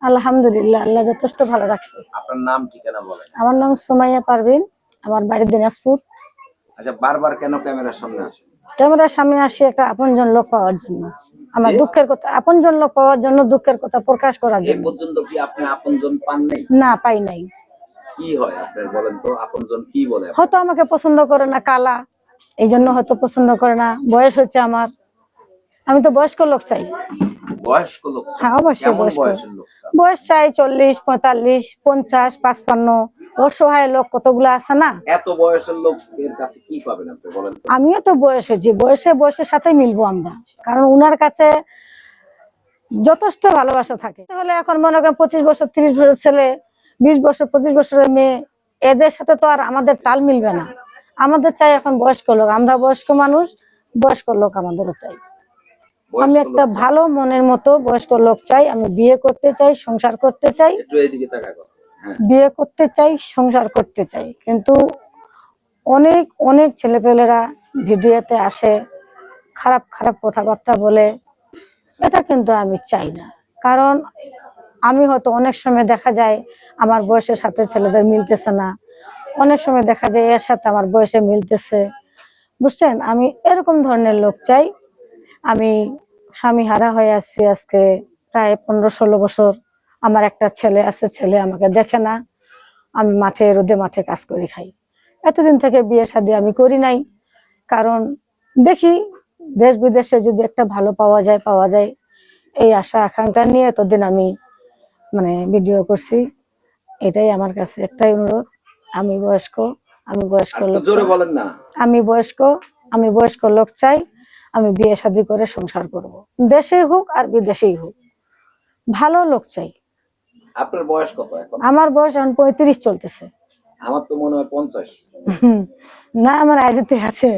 আলহামদুলিল্লাহ, আল্লাহ যথেষ্ট ভালো রাখছে। আপনার নাম ঠিকানা বলেন। আমার নাম সুমাইয়া পারভিন, আমার বাড়ি দিনাজপুর। আচ্ছা, বারবার কেন ক্যামেরার সামনে আসেন? ক্যামেরার সামনে আসি একটা আপনজন লোক পাওয়ার জন্য, আমার দুঃখের কথা, আপনজন লোক পাওয়ার জন্য, দুঃখের কথা প্রকাশ করার এই জন্য। পর্যন্ত কি আপনি আপনজন পান নাই? না, পাই নাই। কি হয় আপনার বলেন তো, আপনজন কি বলে? হয়তো আমাকে পছন্দ করে না, কালা, এই জন্য হয়তো পছন্দ করে না। বয়স হচ্ছে আমার, আমি তো বয়স্ক লোক চাই। বয়স্ক লোক? হ্যাঁ, অবশ্যই বয়স্ক। বয়সের লোক বয়স চাই 40, 45, 50, 55। অসহায় লোক কতগুলো আছে না? এত বয়সের লোক এর কাছে কি পাবেন আপনি বলেন তো? আমিও তো বয়স হয়েছি, বয়সের সাথে মিলবো আমরা, কারণ উনার কাছে যথেষ্ট ভালোবাসা থাকে। তাহলে এখন মনে করেন 25 বছর 30 বছর ছেলে, 20 বছর 25 বছরের মেয়ে, এদের সাথে তো আর আমাদের তাল মিলবে না। আমাদের চাই এখন বয়স্ক লোক, আমরা বয়স্ক মানুষ, বয়স্ক লোক আমাদেরও চাই। আমি একটা ভালো মনের মতো বয়স্ক লোক চাই। আমি বিয়ে করতে চাই, সংসার করতে চাই, বিয়ে করতে চাই, সংসার করতে চাই। কিন্তু অনেক অনেক ছেলেপেলেরা ভিডিওতে আসে, খারাপ খারাপ কথাবার্তা বলে, এটা কিন্তু আমি চাই না। কারণ আমি হয়তো অনেক সময় দেখা যায় আমার বয়সের সাথে ছেলেদের মিলতেছে না, অনেক সময় দেখা যায় এর সাথে আমার বয়সে মিলতেছে, বুঝছেন? আমি এরকম ধরনের লোক চাই। আমি স্বামী হারা হয়ে আসছি আজকে প্রায় 15-16 বছর। আমার একটা ছেলে আছে, ছেলে আমাকে দেখে না। আমি মাঠে রোদে মাঠে কাজ করে খাই। এতদিন থেকে বিয়ে শাদী আমি করি নাই, কারণ দেখি দেশ বিদেশে যদি একটা ভালো পাওয়া যায়, এই আশা আকাঙ্ক্ষা নিয়ে এতদিন আমি ভিডিও করছি। এটাই আমার কাছে একটাই অনুরোধ, আমি বয়স্ক লোক চাই। আমি বয়স্ক লোক চাই। আমি বিয়ে শাদী করে সংসার করব, দেশেই হোক আর বিদেশেই হোক, ভালো লোক চাই। আপনার বয়স কত এখন? আমার বয়স এখন 35 চলতেছে। আমার তো মনে হয় 50। না, আমার আইডিতে আছে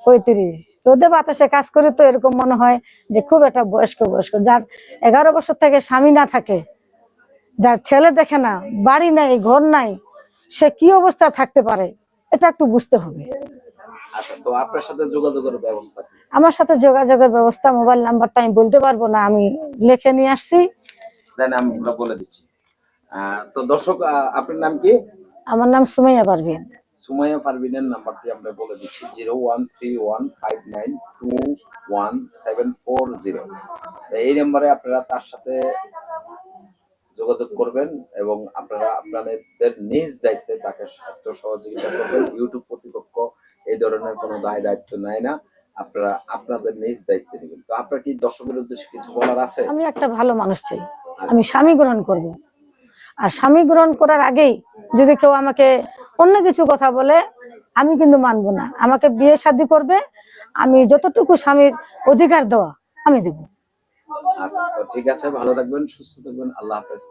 35। রোদে বাতাসে কাজ করে তো এরকম মনে হয় যে খুব একটা বয়স্ক। যার 11 বছর থেকে স্বামী না থাকে, যার ছেলে দেখে না, বাড়ি নাই, ঘর নাই, সে কি অবস্থা থাকতে পারে, এটা একটু বুঝতে হবে। আচ্ছা, তো আপনার সাথে যোগাযোগের ব্যবস্থা? আমার সাথে যোগাযোগের ব্যবস্থা, মোবাইল নাম্বারটা আমি বলতে পারবো না, আমি লিখে নিয়ে আসছি। আমি বলে দিচ্ছি। তো দর্শক, আপনার নাম কি? আমার নাম সুমাইয়া পারভিন। সুমাইয়া পারভিনের নাম্বারটি আমরা বলে দিচ্ছি 0131591740। এই নাম্বারে আপনারা তার সাথে যোগাযোগ করবেন এবং আপনারা আপনাদের নিজ দায়িত্বে তাকে সাহায্য সহযোগিতা করবেন। ইউটিউব কর্তৃপক্ষ এই ধরনের কোনো দায় দায়িত্ব নেয় না, আপনারা আপনাদের নিজ দায়িত্বে নেবেন। তো আপনার কি দর্শকের উদ্দেশ্যে কিছু বলার আছে? আমি একটা ভালো মানুষ চাই, আমি স্বামী গ্রহণ করব। আর স্বামী গ্রহণ করার আগেই যদি কেউ আমাকে অন্য কিছু কথা বলে, আমি কিন্তু মানবো না। আমাকে বিয়ে শাদী করবে, আমি যতটুকু স্বামীর অধিকার দেওয়া আমি দেব। আচ্ছা, তো ঠিক আছে, ভালো থাকবেন, সুস্থ থাকবেন, আল্লাহ হাফেজ।